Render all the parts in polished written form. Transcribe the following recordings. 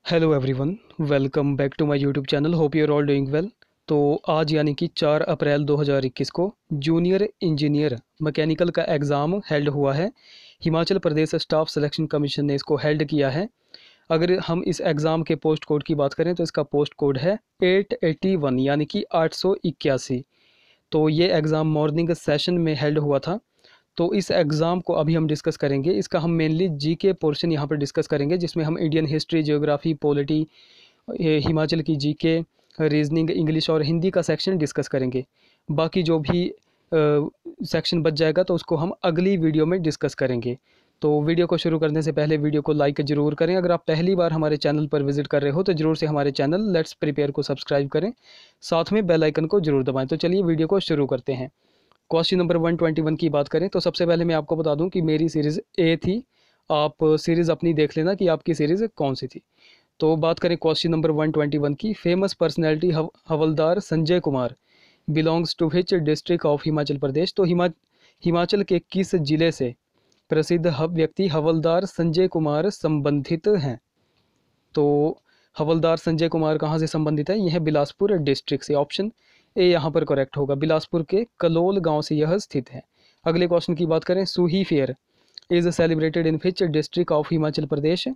Hello everyone, welcome back to my YouTube channel. Hope you are all doing well. तो आज यानी कि 4 April 2021 को जूनियर इंजीनियर मैकेनिकल का एग्ज़ाम हेल्ड हुआ है। Himachal Pradesh staff selection commission ने इसको हेल्ड किया है। अगर हम इस एग्ज़ाम के पोस्ट कोड की बात करें तो इसका पोस्ट कोड है 881 यानी कि 881। तो ये एग्ज़ाम मॉर्निंग सेशन में हेल्ड हुआ था। तो इस एग्ज़ाम को अभी हम डिस्कस करेंगे। इसका हम मेनली जीके पोर्शन यहाँ पर डिस्कस करेंगे, जिसमें हम Indian history, geography, polity, Himachal की जीके, रीजनिंग, इंग्लिश और हिंदी का सेक्शन डिस्कस करेंगे। बाकी जो भी सेक्शन बच जाएगा तो उसको हम अगली वीडियो में डिस्कस करेंगे। तो वीडियो को शुरू करने से पहले वीडियो को लाइक ज़रूर करें। अगर आप पहली बार हमारे चैनल पर विजिट कर रहे हो तो ज़रूर से हमारे चैनल लेट्स प्रिपेयर को सब्सक्राइब करें, साथ में बेल आइकन को ज़रूर दबाएं। तो चलिए वीडियो को शुरू करते हैं। क्वेश्चन नंबर 121 की बात करें तो सबसे पहले मैं आपको बता दूं कि मेरी सीरीज़ ए थी। आप सीरीज़ अपनी देख लेना कि आपकी सीरीज़ कौन सी थी। तो बात करें क्वेश्चन नंबर 121 की। Famous personality Havaldar Sanjay Kumar belongs to which district of Himachal Pradesh. तो हिमाचल के किस जिले से प्रसिद्ध व्यक्ति हवलदार संजय कुमार संबंधित हैं? तो हवलदार संजय कुमार कहाँ से संबंधित है? यह है बिलासपुर डिस्ट्रिक्ट से। ऑप्शन ए यहाँ पर करेक्ट होगा। बिलासपुर के कलोल गांव से यह स्थित है। अगले क्वेश्चन की बात करें। Suhi fair is celebrated in which district of Himachal Pradesh.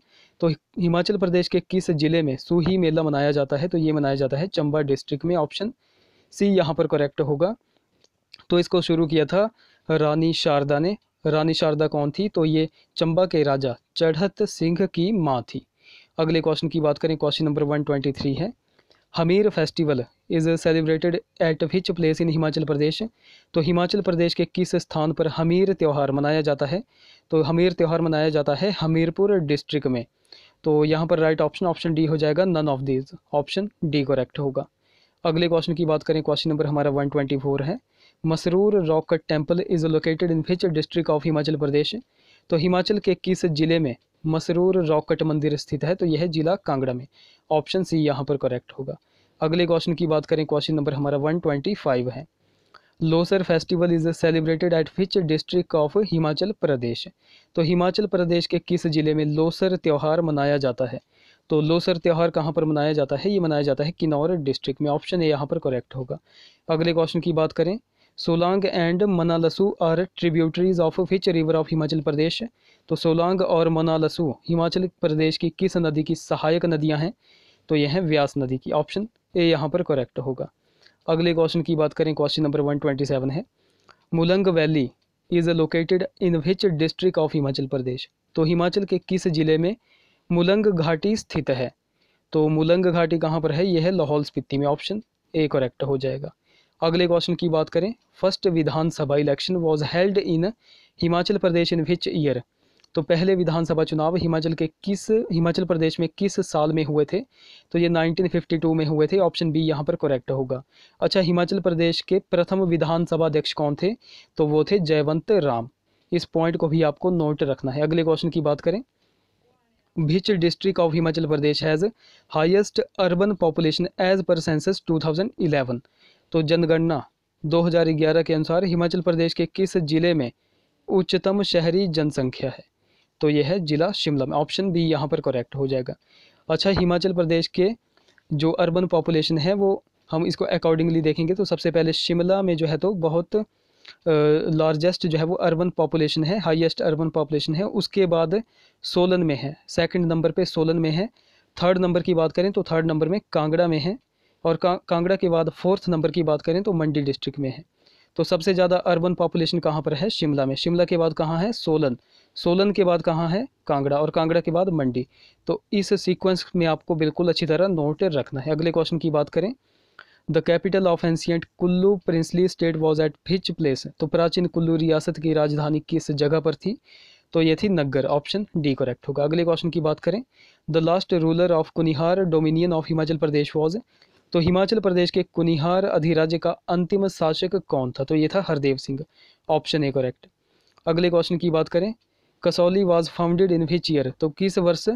तो हिमाचल प्रदेश के किस जिले में सूही मेला मनाया जाता है? तो ये मनाया जाता है चंबा डिस्ट्रिक्ट में। ऑप्शन सी यहाँ पर करेक्ट होगा। तो इसको शुरू किया था रानी शारदा ने। रानी शारदा कौन थी? तो ये चंबा के राजा चढ़त सिंह की माँ थी। अगले क्वेश्चन की बात करें। क्वेश्चन नंबर 123 है। Hamir festival is celebrated at which place in Himachal Pradesh. तो हिमाचल प्रदेश के किस स्थान पर हमीर त्यौहार मनाया जाता है? तो हमीर त्यौहार मनाया जाता है हमीरपुर डिस्ट्रिक्ट में। तो यहाँ पर राइट ऑप्शन डी हो जाएगा। None of these, option D correct होगा। अगले क्वेश्चन की बात करें। क्वेश्चन नंबर हमारा 124 है। Masroor rock cut temple is located in which district of Himachal Pradesh. तो हिमाचल के किस जिले में मसरूर रॉक कट मंदिर स्थित है? तो यह जिला कांगड़ा में। ऑप्शन सी यहाँ पर करेक्ट होगा। अगले क्वेश्चन की बात करें। क्वेश्चन नंबर हमारा 125 है। Losar festival is celebrated at which district of Himachal Pradesh. तो हिमाचल प्रदेश के किस जिले में लोसर त्यौहार मनाया जाता है? तो लोसर त्यौहार कहाँ पर मनाया जाता है? ये मनाया जाता है किन्नौर डिस्ट्रिक्ट में। ऑप्शन ए यहाँ पर करेक्ट होगा। अगले क्वेश्चन की बात करें। Solang and Manalsu are tributaries of which river of Himachal Pradesh. तो सोलांग और मनालसू हिमाचल प्रदेश की किस नदी की सहायक नदियाँ हैं? तो यह है व्यास नदी की। ऑप्शन ए यहाँ पर करेक्ट होगा। अगले क्वेश्चन की बात करें। क्वेश्चन नंबर 127 है। Mulang valley is located in which district of Himachal Pradesh. तो हिमाचल के किस जिले में मुलंग घाटी स्थित है? तो मुलंग घाटी कहाँ पर है? यह है लाहौल स्पीति में। ऑप्शन ए करेक्ट हो जाएगा। अगले क्वेश्चन की बात करें। First Vidhan Sabha election was held in Himachal Pradesh in which year. तो पहले विधानसभा चुनाव हिमाचल प्रदेश में किस साल में हुए थे? तो ये 1952 में हुए थे। ऑप्शन बी यहाँ पर करेक्ट होगा। अच्छा, हिमाचल प्रदेश के प्रथम विधानसभा अध्यक्ष कौन थे? तो वो थे जयवंत राम। इस पॉइंट को भी आपको नोट रखना है। अगले क्वेश्चन की बात करें। Which district of Himachal Pradesh has highest urban population as per census 2011। तो जनगणना 2011 के अनुसार हिमाचल प्रदेश के किस जिले में उच्चतम शहरी जनसंख्या है? तो यह है जिला शिमला में। ऑप्शन बी यहाँ पर करेक्ट हो जाएगा। अच्छा, हिमाचल प्रदेश के जो अर्बन पॉपुलेशन है वो हम इसको अकॉर्डिंगली देखेंगे तो सबसे पहले शिमला में जो है तो बहुत लार्जेस्ट जो है वो अर्बन पॉपुलेशन है, हाईएस्ट अर्बन पॉपुलेशन है। उसके बाद सोलन में है, सेकंड नंबर पे सोलन में है। थर्ड नंबर की बात करें तो थर्ड नंबर में कांगड़ा में है। और कांगड़ा के बाद फोर्थ नंबर की बात करें तो मंडी डिस्ट्रिक्ट में है। तो सबसे ज़्यादा अर्बन पॉपुलेशन कहाँ पर है? शिमला में। शिमला के बाद कहाँ है? सोलन। सोलन के बाद कहाँ है? कांगड़ा। और कांगड़ा के बाद मंडी। तो इस सीक्वेंस में आपको बिल्कुल अच्छी तरह नोट रखना है। अगले क्वेश्चन की बात करें। The capital of ancient Kullu princely state was at which place. तो प्राचीन कुल्लू रियासत की राजधानी किस जगह पर थी? तो ये थी नग्गर। ऑप्शन डी करेक्ट होगा। अगले क्वेश्चन की बात करें। The last ruler of Kunihar dominion of Himachal Pradesh was. तो हिमाचल प्रदेश के कुनिहार अधिराज्य का अंतिम शासक कौन था? तो ये था Hardev Singh. Option A correct. अगले क्वेश्चन की बात करें। Kasauli was founded in which year. तो किस वर्ष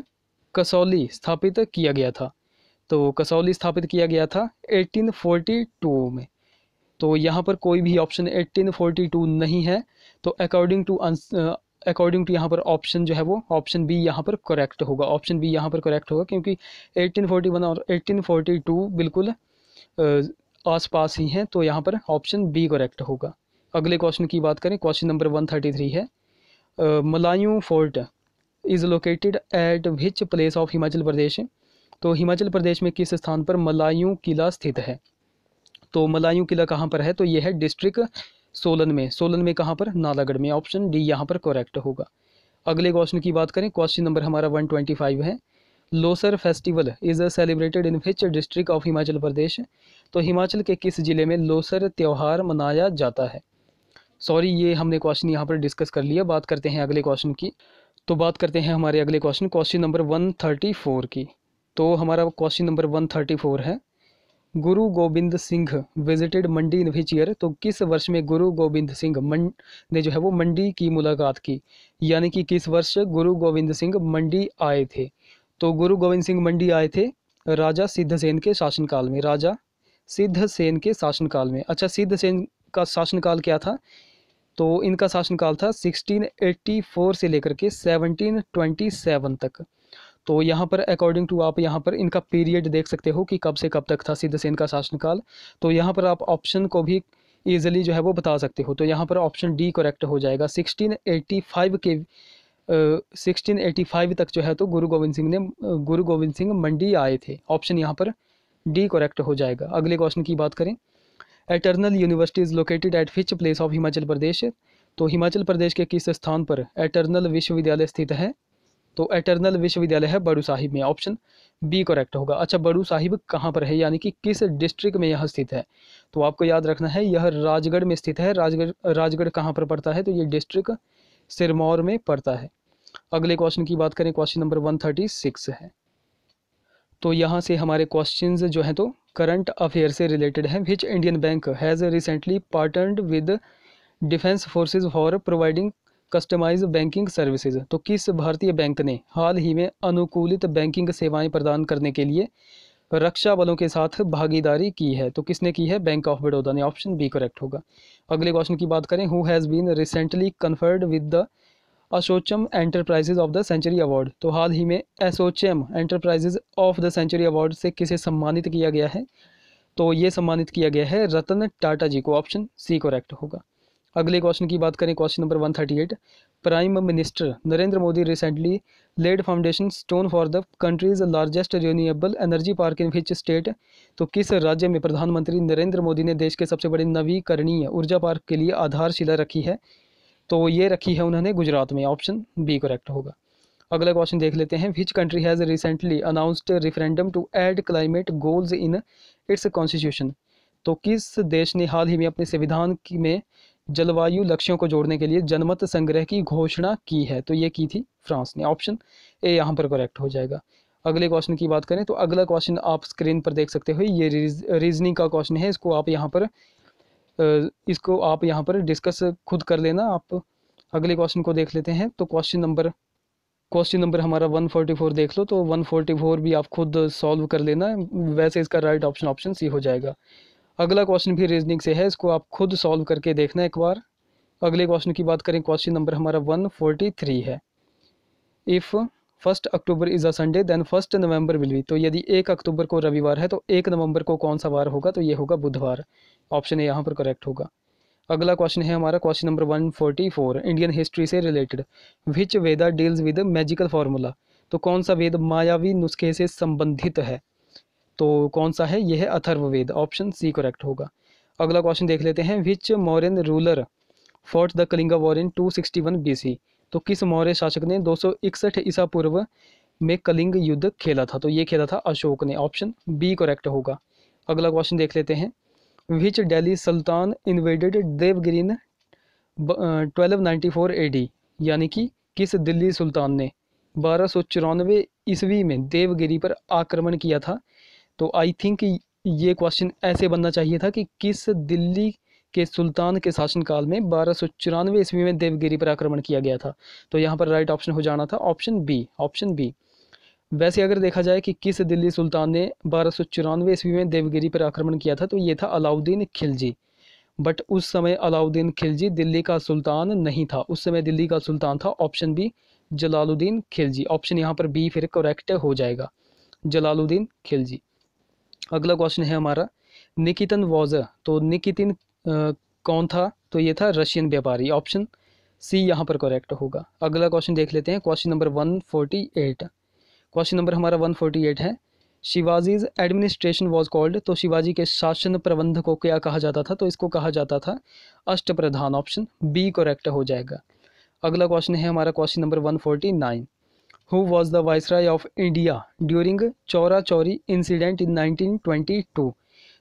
कसौली स्थापित किया गया था? तो कसौली स्थापित किया गया था 1842 में। तो यहाँ पर कोई भी ऑप्शन 1842 नहीं है। तो अकॉर्डिंग टू यहाँ पर ऑप्शन जो है वो ऑप्शन बी यहाँ पर करेक्ट होगा। ऑप्शन बी यहाँ पर करेक्ट होगा क्योंकि 1841 और 1842 बिल्कुल आसपास ही हैं, तो यहाँ पर ऑप्शन बी करेक्ट होगा। अगले क्वेश्चन की बात करें, क्वेश्चन नंबर 133 है, Malaun fort is located at which place of Himachal Pradesh. तो हिमाचल प्रदेश में किस स्थान पर मलायूं किला स्थित है। तो मलायूं किला कहाँ पर है, तो ये है डिस्ट्रिक्ट सोलन में। सोलन में कहाँ पर, नालागढ़ में। ऑप्शन डी यहाँ पर करेक्ट होगा। अगले क्वेश्चन की बात करें, क्वेश्चन नंबर हमारा 125 है, Losar festival is celebrated in which district of Himachal Pradesh. तो हिमाचल के किस जिले में लोसर त्यौहार मनाया जाता है। सॉरी, ये हमने क्वेश्चन यहाँ पर डिस्कस कर लिया। बात करते हैं अगले क्वेश्चन की। तो बात करते हैं हमारे अगले क्वेश्चन, क्वेश्चन नंबर 134 की। तो हमारा क्वेश्चन नंबर 134 है, Guru Gobind Singh visited Mandi in which year. तो किस वर्ष में गुरु गोबिंद सिंह ने जो है वो मंडी की मुलाकात की, यानी कि किस वर्ष गुरु गोबिंद सिंह मंडी आए थे। तो गुरु गोविंद सिंह मंडी आए थे राजा सिद्धसेन के शासनकाल में। राजा सिद्धसेन के शासनकाल में। अच्छा, सिद्धसेन का शासनकाल क्या था, तो इनका शासनकाल था 1684 से लेकर के 1727 तक। तो यहाँ पर अकॉर्डिंग टू आप यहाँ पर इनका पीरियड देख सकते हो कि कब से कब तक था सिद्धसेन का शासनकाल। तो यहाँ पर आप ऑप्शन को भी ईजिली जो है वो बता सकते हो। तो यहाँ पर ऑप्शन डी करेक्ट हो जाएगा। 1685 तक जो है तो गुरु गोविंद सिंह मंडी आए थे। ऑप्शन यहाँ पर डी करेक्ट हो जाएगा। अगले क्वेश्चन की बात करें, eternal university is located at which place of Himachal Pradesh. तो हिमाचल प्रदेश के किस स्थान पर एटर्नल विश्वविद्यालय स्थित है। तो एटर्नल विश्वविद्यालय है बड़ू साहिब में। ऑप्शन बी करेक्ट होगा। अच्छा, बड़ू साहिब कहाँ पर है, यानी कि किस डिस्ट्रिक्ट में यह स्थित है। तो आपको याद रखना है यह राजगढ़ में स्थित है। राजगढ़ कहाँ पर पड़ता है, तो ये डिस्ट्रिक्ट सिरमौर में पड़ता है। अगले क्वेश्चन की बात करें, क्वेश्चन नंबर 136 है। तो यहाँ से हमारे क्वेश्चंस जो हैं तो करंट अफेयर से रिलेटेड हैं। Which Indian bank has recently partnered with defence forces for providing customised banking services. तो किस भारतीय बैंक ने हाल ही में अनुकूलित बैंकिंग सेवाएं प्रदान करने के लिए रक्षा बलों के साथ भागीदारी की है। तो किसने की है, बैंक ऑफ बड़ौदा ने। ऑप्शन बी करेक्ट होगा। अगले क्वेश्चन की बात करें, who has been recently conferred with the ASSOCHAM enterprises of the century award. तो हाल ही में ASSOCHAM enterprises of the century award से किसे सम्मानित किया गया है। तो ये सम्मानित किया गया है रतन टाटा जी को। ऑप्शन सी करेक्ट होगा। अगले क्वेश्चन की बात करें, question number 138, prime minister Narendra Modi recently laid foundation stone for the country's largest renewable energy park in which state. तो किस राज्य में प्रधानमंत्री नरेंद्र मोदी ने देश के सबसे बड़े नवीकरणीय ऊर्जा पार्क के लिए आधारशिला रखी है। तो ये रखी है उन्होंने गुजरात में। ऑप्शन बी करेक्ट होगा। अगला क्वेश्चन देख लेते हैं, which country has recently announced referendum to add climate goals in its constitution. तो किस देश ने हाल ही में अपने संविधान में जलवायु लक्ष्यों को जोड़ने के लिए जनमत संग्रह की घोषणा की है। तो ये की थी फ्रांस ने। ऑप्शन ए यहाँ पर करेक्ट हो जाएगा। अगले क्वेश्चन की बात करें, तो अगला क्वेश्चन आप स्क्रीन पर देख सकते हो। ये रीजनिंग का क्वेश्चन है। इसको आप यहाँ पर डिस्कस खुद कर लेना। आप अगले क्वेश्चन को देख लेते हैं। तो क्वेश्चन नंबर हमारा 144 देख लो। तो 144 भी आप खुद सॉल्व कर लेना। वैसे इसका राइट ऑप्शन ऑप्शन सी हो जाएगा। अगला क्वेश्चन भी रीजनिंग से है, इसको आप खुद सॉल्व करके देखना एक बार। अगले क्वेश्चन की बात करें, क्वेश्चन नंबर हमारा 143 है, if 1 October is a Sunday then 1 November will be. तो यदि 1 अक्टूबर को रविवार है तो 1 नवंबर को कौन सा वार होगा, तो ये होगा बुधवार। ऑप्शन ए यहाँ पर करेक्ट होगा। अगला क्वेश्चन है हमारा क्वेश्चन नंबर 144, इंडियन हिस्ट्री से related, which Veda deals with magical formula. तो कौन सा वेद मायावी नुस्खे से संबंधित है। तो कौन सा है, यह है अथर्ववेद। ऑप्शन सी करेक्ट होगा। अगला क्वेश्चन देख लेते हैं, which Mauryan ruler fought the Kalinga war in 261 BC। तो किस मौर्य शासक ने 261 ईसा पूर्व में कलिंग युद्ध खेला था। तो ये खेला था अशोक ने। ऑप्शन बी करेक्ट होगा। अगला क्वेश्चन देख लेते हैं, विच दिल्ली सुल्तान इन्वेडेड देवगिरी इन 1294 AD। यानी कि किस दिल्ली सुल्तान ने 1294 ईस्वी में देवगिरी पर आक्रमण किया था। तो आई थिंक ये क्वेश्चन ऐसे बनना चाहिए था कि किस दिल्ली के सुल्तान के शासनकाल में 1294 ईस्वी में देवगिरी पर आक्रमण किया गया था। तो यहाँ पर राइट ऑप्शन हो जाना था ऑप्शन बी। Option B. वैसे अगर देखा जाए कि किस दिल्ली सुल्तान ने 1294 ईस्वी में देवगिरी पर आक्रमण किया था, तो ये था अलाउद्दीन खिलजी। बट उस समय अलाउद्दीन खिलजी दिल्ली का सुल्तान नहीं था, उस समय दिल्ली का सुल्तान था option B Jalaluddin Khilji. Option यहाँ पर बी फिर करेक्ट हो जाएगा, जलालुद्दीन खिलजी। अगला क्वेश्चन है हमारा निकितन वॉज, तो निकितिन कौन था, तो ये था रशियन व्यापारी। ऑप्शन सी यहाँ पर करेक्ट होगा। अगला क्वेश्चन देख लेते हैं, क्वेश्चन नंबर 148। क्वेश्चन नंबर हमारा 148 है शिवाजीज एडमिनिस्ट्रेशन वॉज कॉल्ड, तो शिवाजी के शासन प्रबंध को क्या कहा जाता था, तो इसको कहा जाता था अष्टप्रधान। ऑप्शन बी करेक्ट हो जाएगा। अगला क्वेश्चन है हमारा question number 149। Who was the viceroy of India during Chaura Chauri incident in 1922,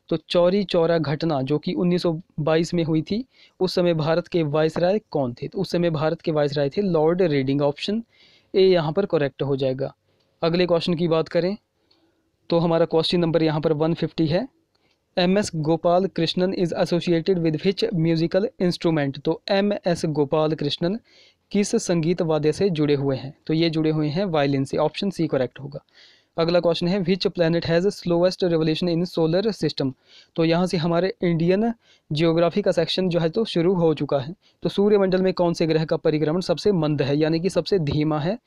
तो चौरी चौरा घटना जो कि 1922 में हुई थी, उस समय भारत के वाइसराय कौन थे, तो उस समय भारत के वाइसराय थे लॉर्ड रेडिंग। ऑप्शन ए यहाँ पर करेक्ट हो जाएगा। अगले क्वेश्चन की बात करें तो हमारा क्वेश्चन नंबर यहाँ पर 150 है M S. Gopal Krishnan is associated with which musical instrument, तो एम.एस. गोपाल कृष्णन किस संगीत वाद्य से जुड़े हुए हैं, तो ये जुड़े हुए हैं वायलिन से। ऑप्शन सी करेक्ट होगा। अगला क्वेश्चन है which planet has slowest revolution in solar system, तो यहाँ से हमारे इंडियन जियोग्राफी का सेक्शन जो है तो शुरू हो चुका है। तो सूर्यमंडल में कौन से ग्रह का परिक्रमण सबसे मंद है, यानी कि सबसे धीमा है,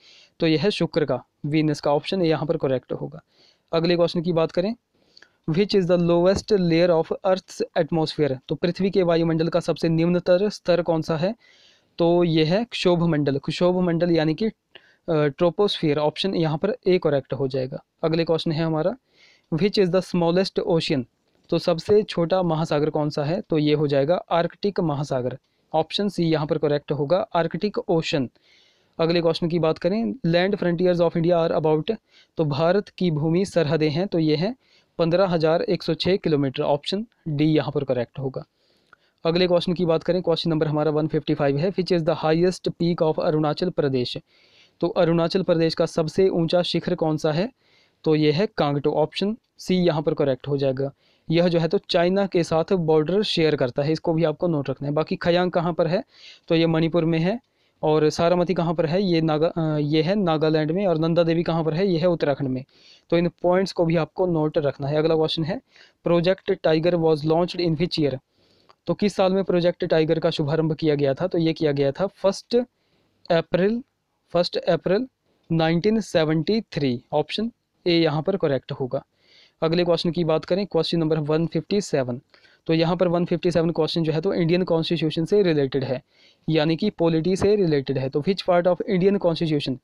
तो यह है शुक्र का, वीनस का। ऑप्शन यहाँ पर करेक्ट होगा। अगले क्वेश्चन की बात करें which is the lowest layer of earth's atmosphere, तो पृथ्वी के वायुमंडल का सबसे निम्नतर स्तर कौन सा है, तो यह है क्षोभ मंडल, क्षोभ मंडल यानी कि ट्रोपोस्फियर। ऑप्शन यहाँ पर ए करेक्ट हो जाएगा। अगले क्वेश्चन है हमारा विच इज़ द स्मॉलेस्ट ओशियन, तो सबसे छोटा महासागर कौन सा है, तो ये हो जाएगा आर्कटिक महासागर। ऑप्शन सी यहाँ पर करेक्ट होगा, आर्कटिक ओशन। अगले क्वेश्चन की बात करें land frontiers of India are about, तो भारत की भूमि सरहदें हैं, तो ये है 15,106 किलोमीटर। ऑप्शन डी यहाँ पर करेक्ट होगा। अगले क्वेश्चन की बात करें क्वेश्चन नंबर हमारा 155 है which is the highest peak of Arunachal Pradesh, तो अरुणाचल प्रदेश का सबसे ऊंचा शिखर कौन सा है, तो ये है कांगटो। ऑप्शन सी यहाँ पर करेक्ट हो जाएगा। यह जो है तो चाइना के साथ बॉर्डर शेयर करता है, इसको भी आपको नोट रखना है। बाकी खयांग कहाँ पर है, तो ये मणिपुर में है, और सारामती कहाँ पर है, ये है नागालैंड में, और नंदा देवी कहाँ पर है, ये है उत्तराखंड में। तो इन पॉइंट्स को भी आपको नोट रखना है। अगला क्वेश्चन है project tiger was launched in which year, तो किस साल में प्रोजेक्ट टाइगर का शुभारंभ किया गया था, तो ये किया गया था 1 अप्रैल 1973। ऑप्शन ए यहाँ पर करेक्ट होगा। अगले क्वेश्चन की बात करें क्वेश्चन नंबर 157, तो यहाँ पर 157 क्वेश्चन जो है तो इंडियन कॉन्स्टिट्यूशन से रिलेटेड है, यानी कि पॉलिटी से रिलेटेड है। तो which part of Indian constitution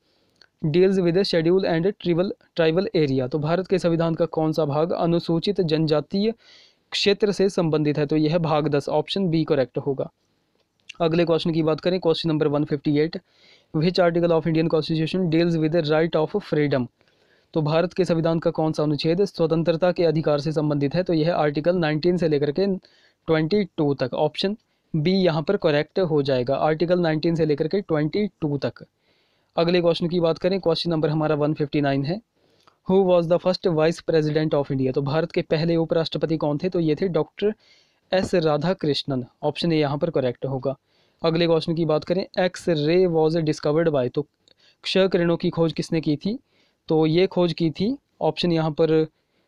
deals with schedule and tribal area, तो भारत के संविधान का कौन सा भाग अनुसूचित जनजातीय क्षेत्र से संबंधित है, तो यह भाग 10। ऑप्शन बी करेक्ट होगा। अगले क्वेश्चन की बात करें question number 158 which article of Indian constitution deals with right of freedom, तो भारत के संविधान का कौन सा अनुच्छेद स्वतंत्रता के अधिकार से संबंधित है, तो यह आर्टिकल 19 से लेकर के 22 तक। ऑप्शन बी यहाँ पर करेक्ट हो जाएगा, आर्टिकल 19 से लेकर के 22 तक। अगले क्वेश्चन की बात करें क्वेश्चन नंबर हमारा 159 है who was the first vice president of India, तो भारत के पहले उपराष्ट्रपति कौन थे, तो ये थे doctor S Radha Krishnan. Option A यहाँ पर करेक्ट होगा। अगले क्वेश्चन की बात करें X ray was discovered by, तो क्ष किरणों की खोज किसने की थी, तो ये खोज की थी, ऑप्शन यहाँ पर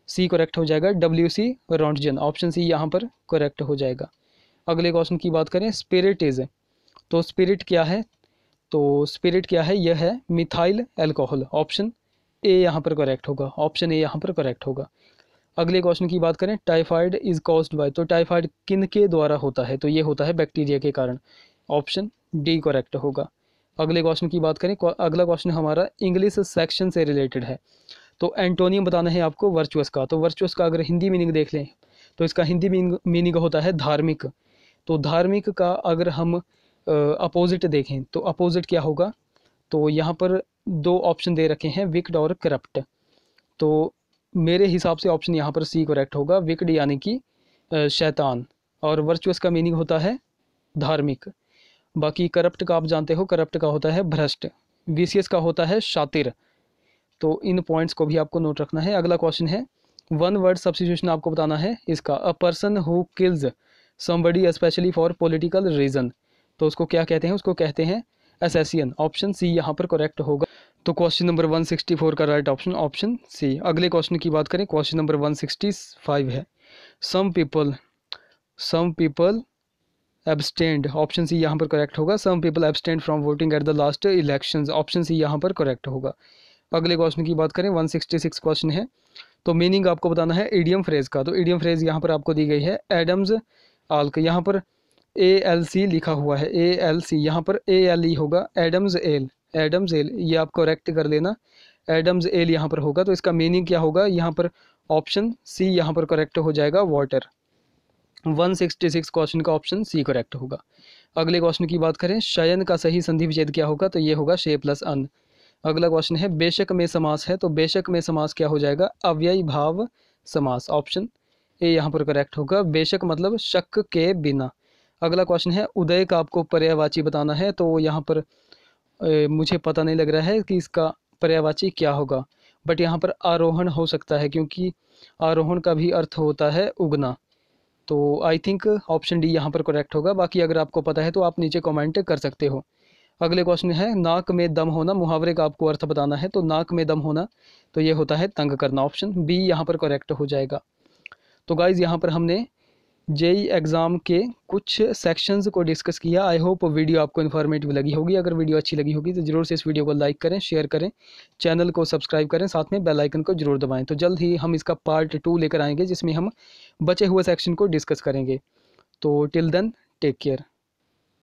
सी करेक्ट हो जाएगा, WC रोंटगन। ऑप्शन सी यहाँ पर करेक्ट हो जाएगा। अगले क्वेश्चन की बात करें स्पिरिट इज, तो स्पिरिट क्या है, तो स्पिरिट क्या है, यह है मिथाइल एल्कोहल। ऑप्शन ए यहाँ पर करेक्ट होगा, ऑप्शन ए यहाँ पर करेक्ट होगा। अगले क्वेश्चन की बात करें टाइफाइड इज कॉज्ड बाय, तो टाइफाइड किन के द्वारा होता है, तो ये होता है बैक्टीरिया के कारण। ऑप्शन डी करेक्ट होगा। अगले क्वेश्चन की बात करें अगला क्वेश्चन हमारा इंग्लिश सेक्शन से रिलेटेड है, तो एंटोनियम बताना है आपको वर्चुअस का, तो वर्चुअस का अगर हिंदी मीनिंग देख लें तो इसका हिंदी मीनिंग होता है धार्मिक। तो धार्मिक का अगर हम अपोजिट देखें तो अपोजिट क्या होगा, तो यहाँ पर 2 ऑप्शन दे रखे हैं विक्ड और करप्ट, तो मेरे हिसाब से ऑप्शन यहाँ पर सी करेक्ट होगा, विक्ड यानी कि शैतान, और वर्चुअस का मीनिंग होता है धार्मिक। बाकी करप्ट का आप जानते हो, करप्ट का होता है भ्रष्ट, विशियस का होता है शातिर। तो इन पॉइंट्स को भी आपको नोट रखना है। अगला क्वेश्चन है 1 वर्ड सब्स्टिट्यूशन आपको बताना है इसका, a person who kills somebody especially for political reason, तो उसको क्या कहते हैं, उसको कहते हैं असैसिन। ऑप्शन सी यहाँ पर करेक्ट होगा। तो क्वेश्चन नंबर 164 का राइट ऑप्शन ऑप्शन सी। अगले क्वेश्चन की बात करें क्वेश्चन नंबर 165 है some people abstained, option C यहाँ पर करेक्ट होगा। Some people abstained from voting at the last elections, option C यहाँ पर करेक्ट होगा। अगले क्वेश्चन की बात करें, 166 क्वेश्चन है। तो मीनिंग आपको बताना है इडियम फ्रेज का। तो इडियम फ्रेज यहाँ पर आपको दी गई है एडम्स आल्क, यहाँ पर ALC लिखा हुआ है, ALC, यहाँ पर ALE होगा, एडम्स एल, एडम्स एल, ये आप करेक्ट कर लेना, एडम्स एल यहाँ पर होगा। तो इसका मीनिंग क्या होगा, यहाँ पर ऑप्शन सी यहाँ पर करेक्ट हो जाएगा, वाटर। 166 क्वेश्चन का ऑप्शन सी करेक्ट होगा। अगले क्वेश्चन की बात करें, शयन का सही संधि विच्छेद क्या होगा, तो ये होगा शे प्लस अन। अगला क्वेश्चन है, बेशक में समास है, तो बेशक में समास क्या हो जाएगा, अव्ययी भाव समास, ऑप्शन ए यहाँ पर करेक्ट होगा। बेशक मतलब शक के बिना। अगला क्वेश्चन है, उदय का आपको पर्यायवाची बताना है। तो यहाँ पर मुझे पता नहीं लग रहा है कि इसका पर्यायवाची क्या होगा, बट यहाँ पर आरोहण हो सकता है, क्योंकि आरोहण का भी अर्थ होता है उगना। तो आई थिंक ऑप्शन डी यहाँ पर करेक्ट होगा। बाकी अगर आपको पता है तो आप नीचे कमेंट कर सकते हो। अगले क्वेश्चन है, नाक में दम होना, मुहावरे का आपको अर्थ बताना है। तो नाक में दम होना, तो ये होता है तंग करना, ऑप्शन बी यहाँ पर करेक्ट हो जाएगा। तो गाइज़ यहाँ पर हमने जेई एग्ज़ाम के कुछ सेक्शंस को डिस्कस किया। आई होप वीडियो आपको इन्फॉर्मेटिव लगी होगी। अगर वीडियो अच्छी लगी होगी तो ज़रूर से इस वीडियो को लाइक करें, शेयर करें, चैनल को सब्सक्राइब करें, साथ में बेल आइकन को जरूर दबाएं। तो जल्द ही हम इसका पार्ट 2 लेकर आएंगे, जिसमें हम बचे हुए सेक्शन को डिस्कस करेंगे। तो टिल देन टेक केयर।